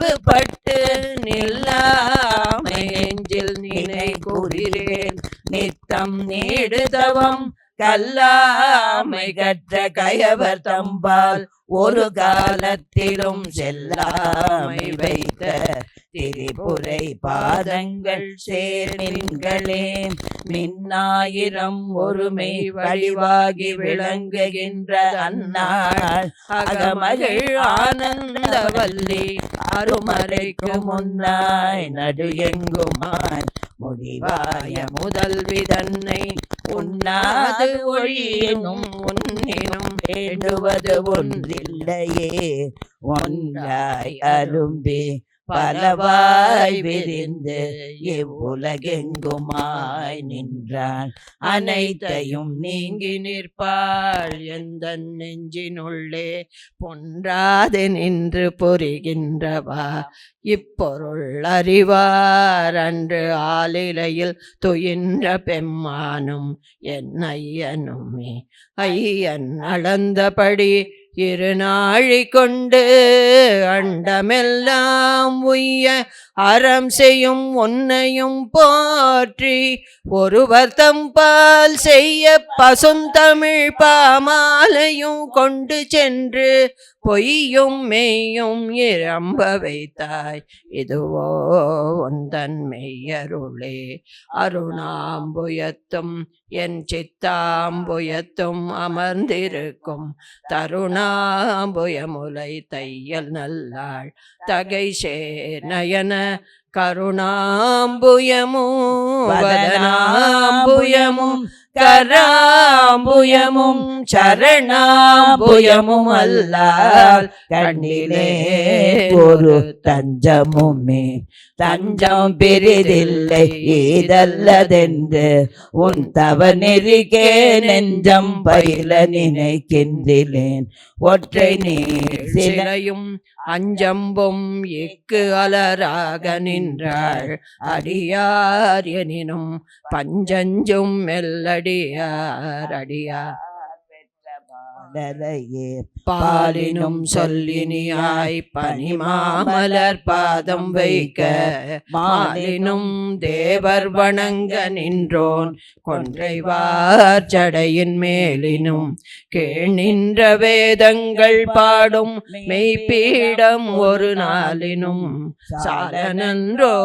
நினைவு பட்டு நில்லாமை நெஞ்சில் நினை கூறினேன் நித்தம் நீடுதவம் கல்லாமை கற்ற கயவர் தம்பால் ஒரு காலத்திலும் செல்லாமை வைத்த திரிபுரை பாதங்கள் சேர்மின்களே மின்னாயிரம் ஒருமை வழிவாகி விளங்குகின்ற அந்நாள் அகமகிழ் ஆனந்தவல்லி அருமறைக்கு முன்னாய் நடு எங்குமாய் முடிவாய முதல்வி தன்னை உண்ணாது ஒழியினும் உன்னினும் வேண்டுவது ஒன்றில்லையே ஒன்றாய் அரும்பி பலவாய் விரிந்து இவ்வுலகெங்குமாய் நின்றாள் அனைத்தையும் நீங்கி நிற்பாள் எந்த நெஞ்சினுள்ளே பொன்றாது நின்று பொறிகின்றவா இப்பொருள் அறிவார் அன்று ஆலிலையில் துயின்ற பெம்மானும் என் ஐயனுமே ஐயன் அளந்தபடி இருநாழி கொண்டு அண்டமெல்லாம் உய்ய அறம் செய்யும் உன்னையும் போற்றி ஒருவர் தம்பால் செய்ய பசுந்தமிழ் பாமாலையும் கொண்டு சென்று பொய்யும் மெய்யும் இரம்ப வைத்தாய் இதுவோ உந்தன் மெய்யருளே அருணாம்புயத்தும் என் சித்தாம்புயத்தும் அமர்ந்திருக்கும் தருணாம்புயமுலை தையல் நல்லாள் தகை சேர் நயன கருணாம்புயமும் வதனாம்புயமும் கராம்புயமும் சரணாம்புயமும் அல்லால் கண்ணிலே ஒரு தஞ்சமுமே தஞ்சம் பெரிதில்லை இதல்லதென்று உன் தவ நெறிகே நெஞ்சம் பயில நினைக்கின்றேன் ஒற்றை நீர் சிலையும் அஞ்சம்பும் எக்கு அலராக நின்றாள் அடியார் எனினும் பஞ்சஞ்சும் மெல்லடியார் அடியார் பாலினும் சொல்லினியாய் பனிமாமலர் பாதம் வைக்க மாலினும் தேவர் வணங்க நின்றோன் கொன்றைவார் சடையின் மேலினும் கீழ் நின்ற வேதங்கள் பாடும் மெய்ப்பீடம் ஒரு நாளினும் சாலனன்றோ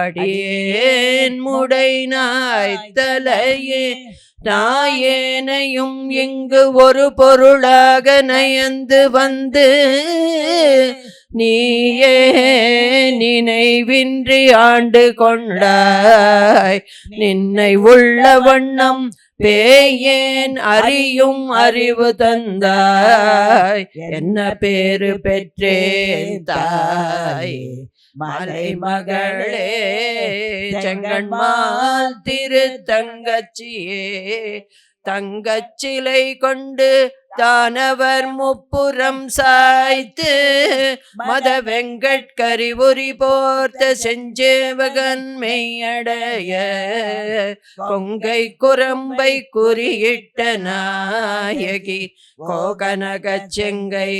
அடியேன் முடை நாய்த்தலையே நாயேனையும் இங்கு ஒரு பொருளாக நயந்து வந்து நீயே நினைவின்றி ஆண்டு கொண்டாய் நின்னை உள்ள வண்ணம் பேயேன் அறியும் அறிவு தந்தாய் என்ன பேரு பெற்றேன் தாய் மலை மகளே செங்கண்மால் திரு தங்கச்சியே தங்கச்சிலை கொண்டு தானவர் முப்புறம் சாய்த்து மத வெங்கட்கரிபுரி போர்த்த செஞ்சேவகன் மெய்யடைய கொங்கை குரம்பை குறியிட்ட நாயகி கோகனக செங்கை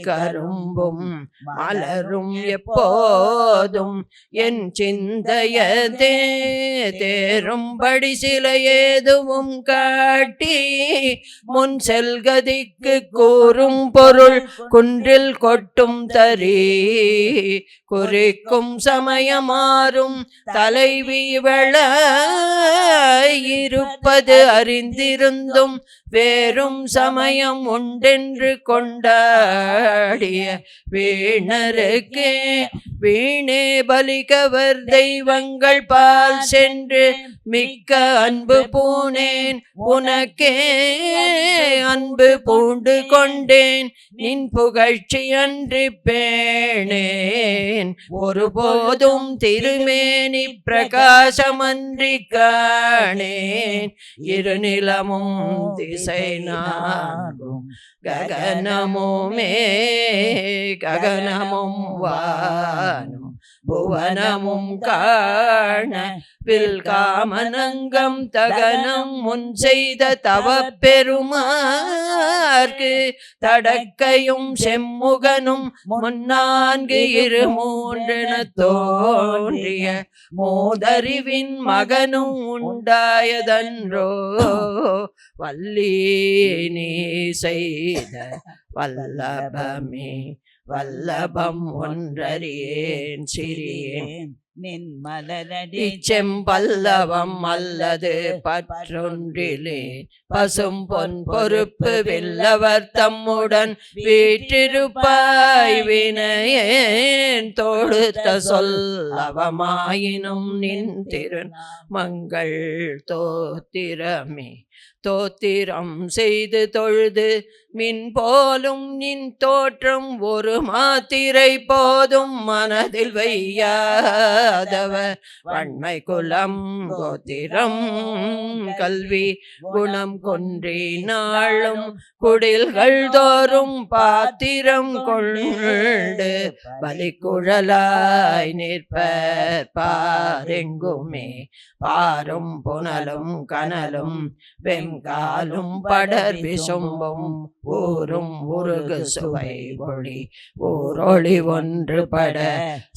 கரும்பும் மலரும் எப்போதும் என் சிந்தையதே தேரும்படி சில ஏதுவும் காட்டி முன் செல்கதிக்கு கூறும் பொருள் குன்றில் கொட்டும் தரி குறிக்கும் சமயமாறும் தலைவி இருப்பது அறிந்திருந்தும் வேறும் சமயம் உண்டென்று கொண்டாடிய வீணருக்கே வீணே பலிகவர் தெய்வங்கள் பால் சென்று மிக்க அன்பு பூணேன் உனக்கே அன்பு பூண்டு கொண்டேன் நின் புகழ்ச்சி அன்றி பேணேன் ஒருபோதும் திருமேனி பிரகாசமன்றி காணேன் இருநிலமும் திசை நாடும் ககனமுமே ககனமும் வானும் புவனமும் காண பில்காமனங்கம் தகனம் முன் செய்த தவப் பெருமார்க்கு தடக்கையும் செம்முகனும் முன்னான்கு இரு மூன்றென தோன்றிய மோதறிவின் மகனும் உண்டாயதன்றோ வல்லி நீ செய்த வல்லபமே வல்லபம் ஒன்றறியேன் சிறியேன் நின் மலரடி செம்பல்லவம் அல்லது பற்றொன்றிலே பசும் பொன் பொறுப்பு வில்லவர் தம்முடன் வீற்றிருப்பாய் வினையேன் தொடுத்த சொல்லவமாயினும் நின் திரு மங்கள் தோத்திரமே தோத்திரம் செய்து தொழுது மின் போலும் நின் தோற்றம் ஒரு மாத்திரை போதும் மனதில் வையாதவர் வன்மை குலம் கோத்திரம் கல்வி குணம் கொன்றி நாளும் குடில்கள் தோறும் பாத்திரம் கொண்டு பலிக்குழலாய் நிற்பர் பாரெங்குமே பாரும் புனலும் கனலும் வெங்காலும் படர் விசும்பும் ஊரும் உருகு சுவை ஒளி ஊரொளி ஒன்று பட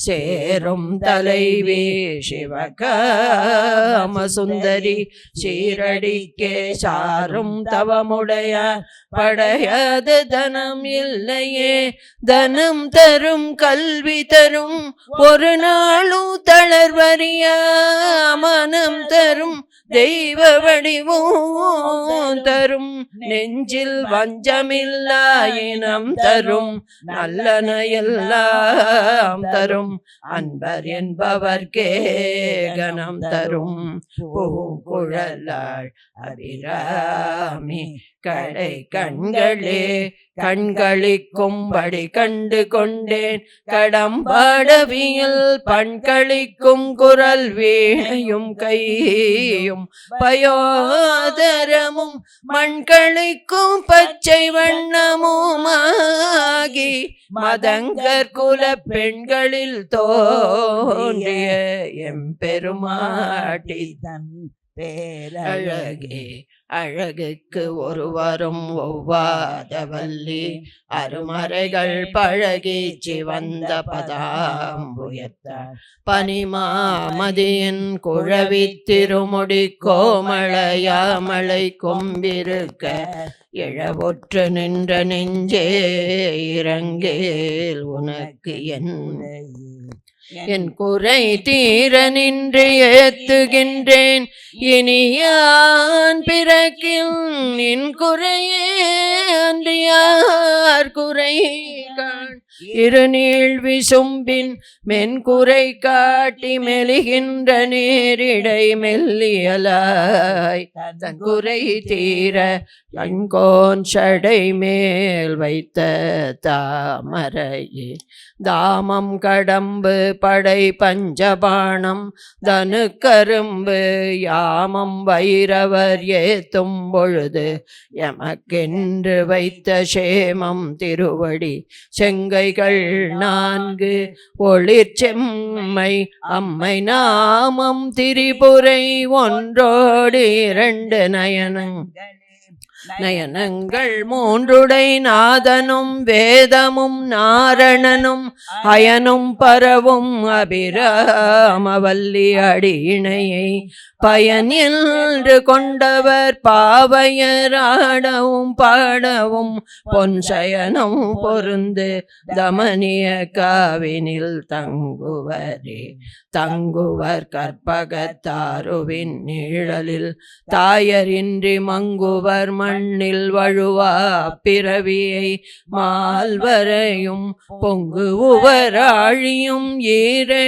சேரும் தலைவி சிவகாம சுந்தரி சீரடிக்கே சாரும் தவமுடைய படையாது தனம் இல்லையே தனம் தரும் கல்வி தரும் ஒரு நாளும் தளர்வறியா மனம் தரும் தெய்வ வடிவும் தரும் நெஞ்சில் வஞ்சமில்லா இனம் தரும் நல்லன எல்லாம் தரும் அன்பர் என்பவர்க்கே கணம் தரும் பூங்குழலாள் அபிராமி கடை கண்களே கண்களிக்கும்படி கண்டு கொண்டேன் கடம்பாடவியல் பண்களிக்கும் குரல் வீணையும் கையும் பயோதரமும் மண்களிக்கும் பச்சை வண்ணமுமாகி மதங்கர் குல பெண்களில் தோன்றிய எம்பெருமாட்டி தன் பேரழகே அழகுக்கு ஒருவரும் ஒவ்வாதவல்லி அருமறைகள் பழகி சிவந்த பதாம்புயத்தார் பனிமாமதியின் குழவி திருமுடி கோமளையாமலை கொம்பிருக்க இழவொற்று நின்ற நெஞ்சே இறங்கேல் உனக்கு என் குறை தீர நின்று ஏத்துகின்றேன் இனியான் பிறக்கில் நின் குறையே அன்றியார் குறை காண் இருநீள் விசும்பின் மென்குறை காட்டி மெலிகின்ற நேரிடை மெல்லியலாய் தன் குறை தீர கண்கோன் சடை மேல் வைத்த தாமரையே தாமம் கடம்பு படை பஞ்சபாணம் தனு கரும்பு யாமம் வைரவர் ஏத்தும் பொழுது எமக்கென்று வைத்த சேமம் திருவடி செங்கைகள் 4 ஒளிர் செம்மை அம்மை நாமம் திரிபுரை ஒன்றோடு 2 நயனங்கள் 3 நாதனும் வேதமும் நாரணனும் அயனும் பரவும் அபிராமவல்லி அடியிணையை பயன் என்று கொண்டவர் பாவையராடவும் பாடவும் பொன்சயனம் பொருந்து தமனிய காவினில் தங்குவரே தங்குவர் கற்பகத்தாருவின் நிழலில் தாயரின்றி மங்குவர் மண்ணில் வழுவா பிறவியை மால்வரையும் பொங்குவர் ஆழியும் 7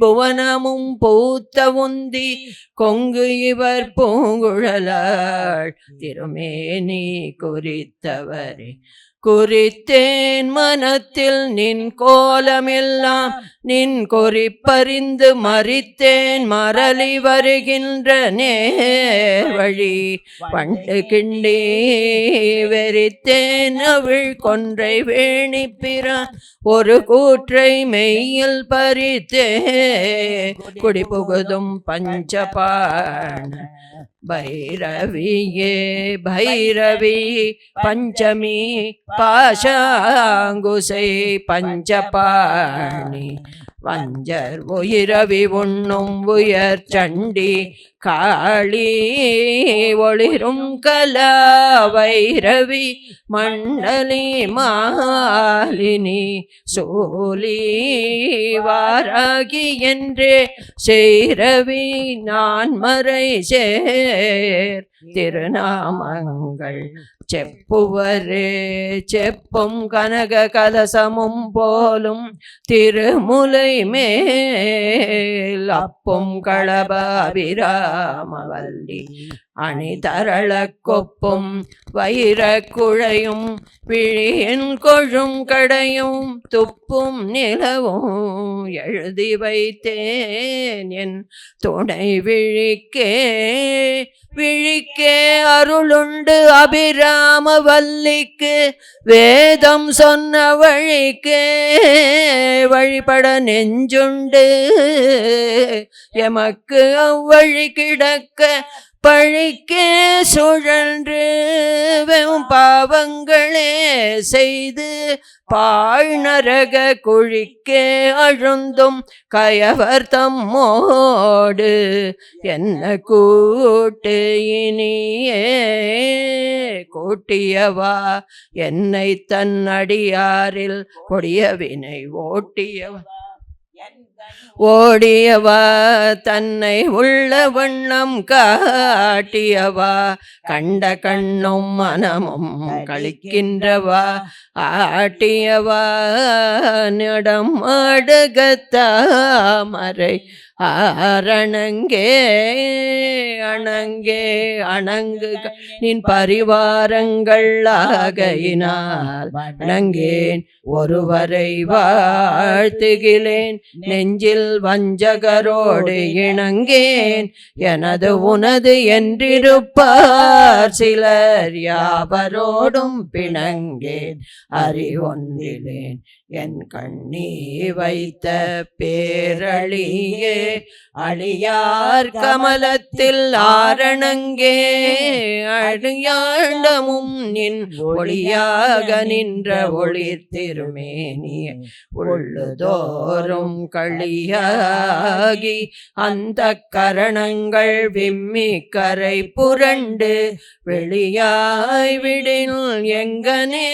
புவனமும் பூத்த உந்தி கொங்கு இவர் பூங்குழலாள் திருமேனி குறித்தவரே குறித்தேன் மனத்தில் நின் கோலமெல்லாம் நின் குறிப்பறிந்து மறித்தேன் மரளி வருகின்ற நேர் வழி பண்டு கிண்டி வெறித்தேன் அவிழ் கொன்றை வேணிப்பிரான் ஒரு கூற்றை மெய்யில் பறித்தே குடி புகுதும் பஞ்சபாண பைரவியே பைரவி பஞ்சமி பாஷாங்குசை பஞ்சபாணி வஞ்சர் உயிரவி உண்ணும் உயர் சண்டி காளி ஒளிரும் கலா வைரவி மண்டலி மாலினி சோலி வாராகி என்றே செய்ரவி நான் மறை சேர் திருநாமங்கள் செப்புவரே செப்பும் கனக கலசமும் போலும் திருமுலை மேல் அப்பும் களப அபிராமவல்லி அணிதரள கொப்பும் வைர குழையும் விழியின் கொழும் கடையும் துப்பும் நிலவும் எழுதி வைத்தேன் என் துணை விழிக்கே அருளுண்டு அபிராமவல்லிக்கு வேதம் சொன்ன வழிக்கே வழிபட நெஞ்சுண்டு எமக்கு அவ்வழி கிடக்க பழிக்கே சுழன்று வெறும் பாவங்களே செய்து பாழ்நரக குழிக்கே அழுந்தும் கயவர் தம்மோடு என்ன கூட்டு இனியே கூட்டியவா என்னை தன் அடியாரில் கொடிய வினை ஓடியவா தன்னை உள்ள வண்ணம் காட்டியவா கண்ட கண்ணும் மனமும் கழிக்கின்றவா ஆட்டியவா நடம் அடுகத்தாமரை அரணங்கே அணங்கே அணங்கு நின் பரிவாரங்கள் ஆகையினால் வணங்கேன் ஒருவரை வாழ்த்துகிலேன் நெஞ்சில் வஞ்சகரோடு இணங்கேன் எனது உனது என்றிருப்பார் சிலர் யாவரோடும் பிணங்கேன் அறிவொன்றிலேன் என் கண்ணி வைத்த பேரழியே அழியார் கமலத்தில் ஆரணங்கே அழியாண்டமும் நின் ஒளியாக நின்ற ஒளிர் திருமேனிய உள்ளுதோறும் களியாகி அந்த கரணங்கள் விம்மி கரை புரண்டு வெளியாய் விடில் எங்கனே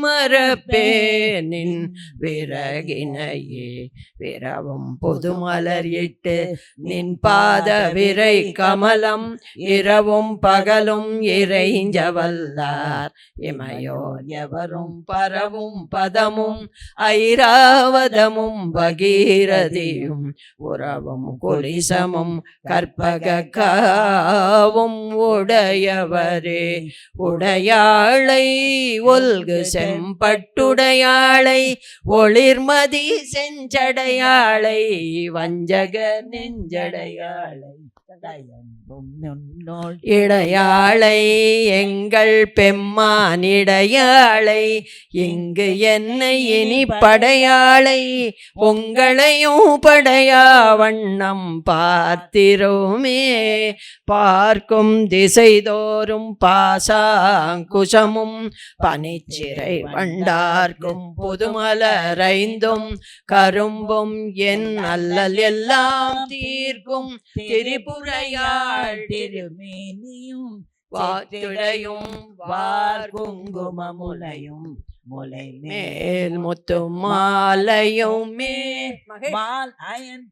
மரப்பேனின் விறகினையே விரவும் புதுமலர் இட்டு நின் பாத விரை கமலம் இரவும் பகலும் இறைஞ்சவல்லார் இமையோர் எவரும் பரவும் பதமும் ஐராவதமும் பகீரதியும் உறவும் குலிசமும் கற்பக காவும் உடையவரே உடையாளை ஒல்கு செம்பட்டுடையாளை ஒளிர்மதி செஞ்சடையாளை வஞ்சக நெஞ்சடையாளை இடையாளை எங்கள் பெம்மான் இடையாளை இங்கு என்னை இனி படையாளை உங்களையும் படையா வண்ணம் பார்த்திரோமே பார்க்கும் திசைதோறும் பாசாங்குசமும் பனிச்சிறை வண்டார்க்கும் புதுமலரைந்தும் கரும்பும் என் அல்லல் எல்லாம் தீர்க்கும் திரிபுரையாள் திருமேனியும் வாத்துடையும் வார்குங்குமமுலையும் முலை மேல் முத்து மாலையும் மால் அயன்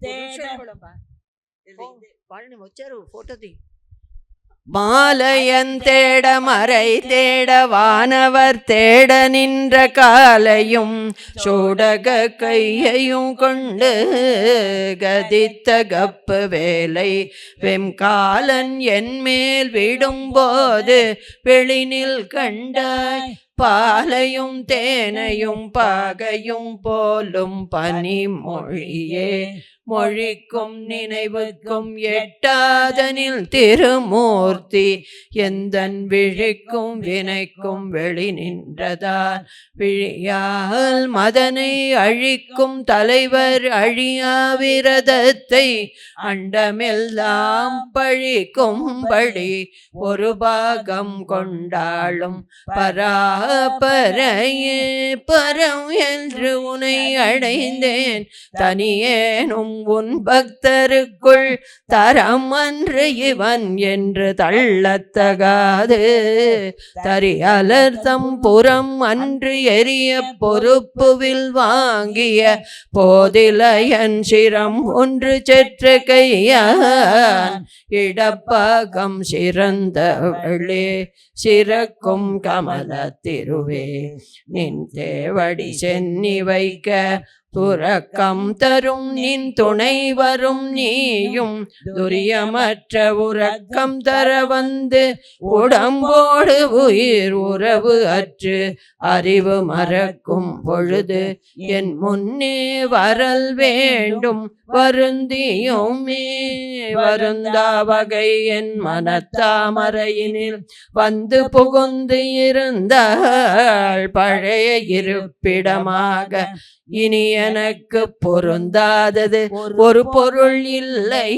மாலையன் தேட மறை தேட வானவர் தேட நின்ற காலையும் சூடக கையையும் கொண்டு கதித்த கப்பு வேலை வெம்காலன் என் மேல் விடும்போது வெளினில் கண்டாய் பாலையும் தேனையும் பாகையும் போலும் பனிமொழியே மொழிக்கும் நினைவுக்கும் எட்டாதனில் திருமூர்த்தி எந்தன் விழிக்கும் வினைக்கும் வெளி நின்றதால் விழியால் மதனை அழிக்கும் தலைவர் அழியா விரதத்தை அண்டமெல்லாம் பழிக்கும்படி ஒரு பாகம் கொண்டாளும் பராபரையே பரம் என்று உனை அடைந்தேன் தனியேனும் உன் பக்தருக்குள் தரம் அன்று இவன் என்று தள்ளத்தகாது தரியலர்த்தம் புறம் அன்று எரிய பொறுப்புவில் வாங்கிய போதிலையன் சிரம் ஒன்று செற்ற கையான் இடப்பாகம் சிறந்தவளே சிறக்கும் கமல திருவே நின் தேவடி சென்னி வைக்க துறக்கம் தரும் நின் துணை வரும் நீயும் துரியமற்ற உறக்கம் தர வந்து உடம்போடு உயிர் உறவு அற்று அறிவு மறக்கும் பொழுது என் முன்னே வரல் வேண்டும் வருந்தியுமே வருந்தா வகை என் மனத்தாமரையினில் வந்து புகுந்து இருந்தாள் பழைய இருப்பிடமாக இனி எனக்கு பொருந்தாதது ஒரு பொருள் இல்லை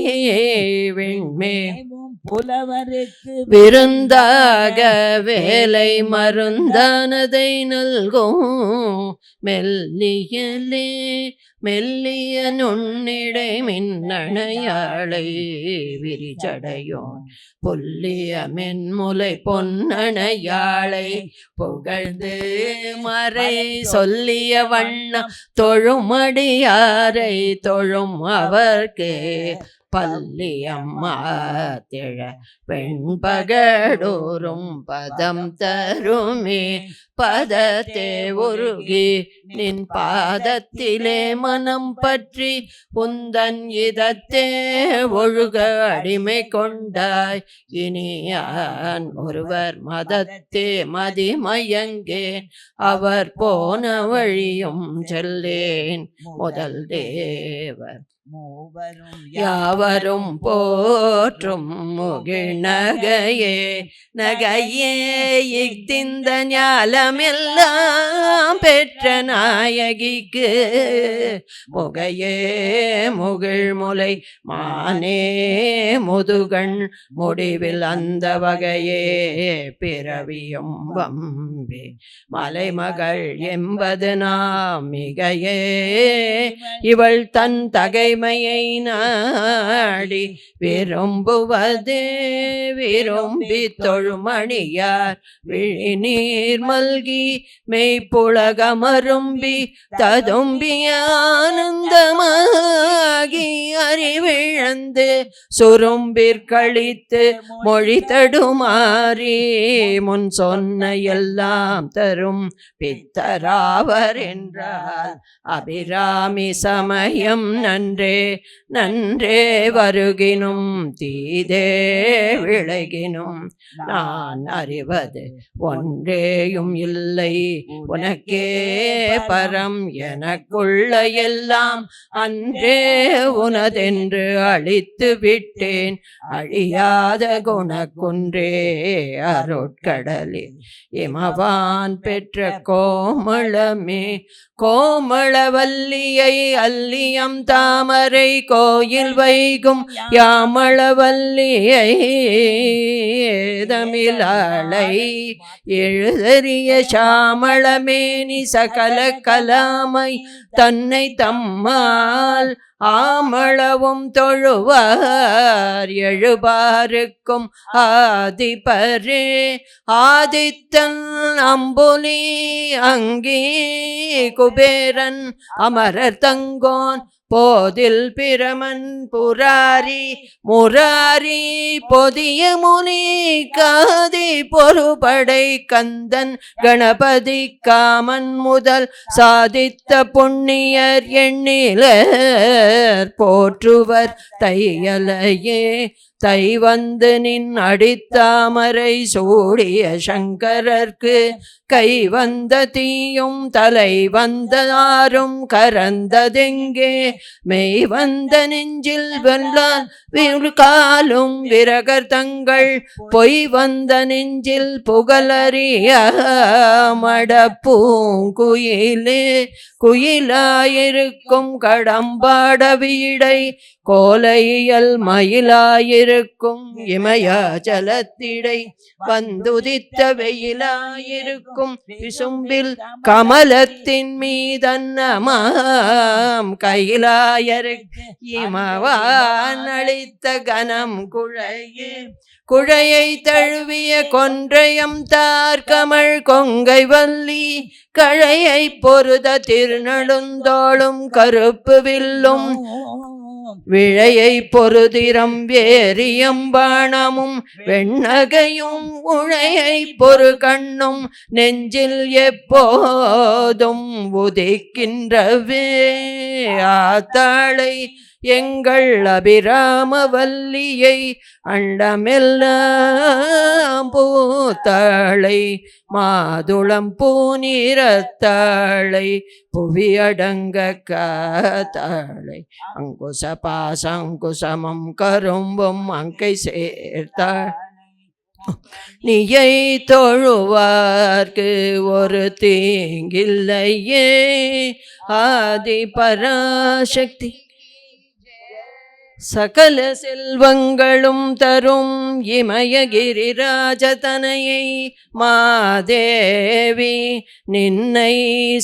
விண்மே புலவருக்கு விருந்தாக வேலை மருந்தானதை நல்கும் மெல்லியலே மெல்லிய நுண்ணிடை மின்னணையாளை விரிச்சடையோன் புல்லிய மென்முலை பொன்னணையாளை புகழ்ந்து மறை சொல்லிய வண்ணம் தொழுமடியாரை தொழும் அவர்க்கே பல்லியம்மா திழ வெண்பகடோறும் பதம் தருமே பதத்தே உருகி நின் பாதத்திலே மனம் பற்றி உந்தன் இதத்தே ஒழுக அடிமை கொண்டாய் இனியான் ஒருவர் மதத்தே மதிமயங்கேன் அவர் போன வழியும் செல்லேன் முதல் தேவர் யாவரும் போற்றும் முகிழ் நகையே நகையே இத்திந்த ஞாலமெல்லாம் பெற்ற நாயகிக்கு முகையே முகிழ் முலை மானே முதுகண் முடிவில் அந்த வகையே பிறவியும் வம்பே மலைமகள் என்பது நாம் மிகையே இவள் தன் தகை மையை நாடி விரும்புவதே விரும்பி தொழுமணியார் விழிநீர் மல்கி மெய்ப்புலகமரும்பி ததும்பி ஆனந்தமாகி அறிவிழந்து சுரும்பிற்கழித்து மொழி தடுமாறி முன் சொன்ன எல்லாம் தரும் பித்தராவர் என்றால் அபிராமி சமயம் நன்றே நன்றே வருகினும் தீதே விளைகினும் நான் அறிவது ஒன்றேயும் இல்லை உனக்கே பரம் எனக்குள்ள எல்லாம் அன்றே உனதென்று அழித்து விட்டேன் அழியாத குணக்குன்றே அருட்கடலில் இமவான் பெற்ற கோமளமே கோமளவல்லியை அல்லியம் தாமரை கோயில் வைகும் யாமளவல்லியை தமிழாளை எழுதறிய சாமளமேனி சகல கலாமை தன்னை தம்மால் ஆமளவும் தொழுவார் எழுபாருக்கும் ஆதிபரே ஆதித்தன் அம்புலி அங்கி குபேரன் அமரர் தங்கோன் போதில் பிரமன் புராரி முராரி பொதிய முனி காதி பொறுபடை கந்தன் கணபதி காமன் முதல் சாதித்த புண்ணியர் எண்ணிலர் போற்றுவர் தையலையே தை வந்து நின் அடித்தாமரை சூடிய சங்கரர்க்கு கை வந்த தீயும் தலை வந்த ஆறும் கரந்ததெங்கே மெய் வந்த நெஞ்சில் வெல்லால் காலும் விரகர் தங்கள் பொய் வந்த நெஞ்சில் புகழறிய மடப்பூங்குயிலே குயிலாயிருக்கும் கடம்பாட வீடை கோலையல் மயிலாயிருக்கும் இமயாச்சலத்திடை வந்துதித்த வெயிலாயிருக்கும் விசும்பில் கமலத்தின் மீதன்னமாம் கையிலாயருக்கு இமவான் அளித்த கனம் குழையே குழையை தழுவிய கொன்றையம் தார்கமள் கொங்கை வல்லி கழையை பொருத திருநெடுந்தோளும் கருப்பு வில்லும் விழையை பொருதிரம் வேரியம்பாணமும் வெண்ணகையும் உழையை பொறு கண்ணும் நெஞ்சில் எப்போதும் உதிக்கின்றவே ஆத்தாளை எங்கள் அபிராமவல்லியை அண்டமெல்லாம் பூத்தாளை மாதுளம் பூநீரத்தாளை புவியடங்க காத்தாளை அங்குச பாசங்குசமம் கரும்பும் அங்கை சேர்த்தாள் நீயை தொழுவார்க்கு ஒரு தீங்கில்லையே ஆதி பராசக்தி சகல செல்வங்களும் தரும் இமயகிரிராஜதனையை மாதேவி நின்னை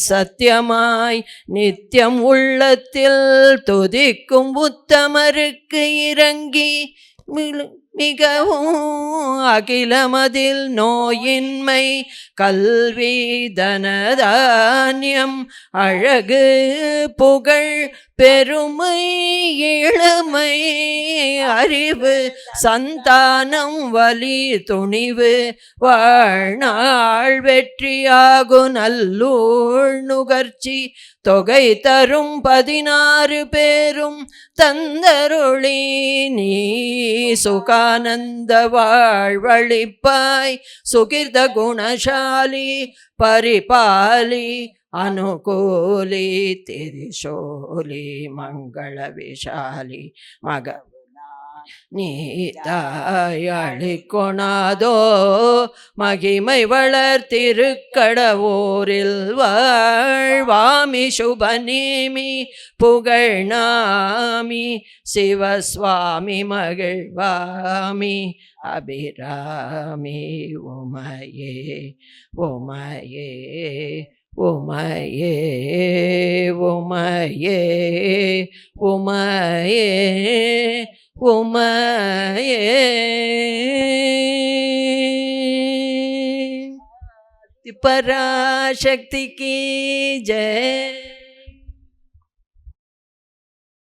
சத்தியமாய் நித்தியம் உள்ளத்தில் துதிக்கும் உத்தமருக்கு இறங்கி மிகவும் அகிலமதில் நோயின்மை கல்வி தனதானியம் அழகு புகழ் பெருமை இளமை அறிவு சந்தானம் வலி துணிவு வாழ்நாள் வெற்றியாகு நல்லூழ் நுகர்ச்சி தொகை தரும் 16 பேரும் தந்தருளி நீ சுகானந்த வாழ்வழிப்பாய் சுகிர்த குணசாலி பரிபாலி அனுகூலி திரிசோலி மங்கள விஷாலி மக நீதாயளிக்கொணாதோ மகிமை வளர் திருக்கடவூரில் வாழ்வாமி சுபநேமி புகழ்நாமி சிவசுவாமி மகிழ்வாமி அபிராமி உமையே உமையே உமையே உமையே உமையே உமையே பராசக்தி की जय।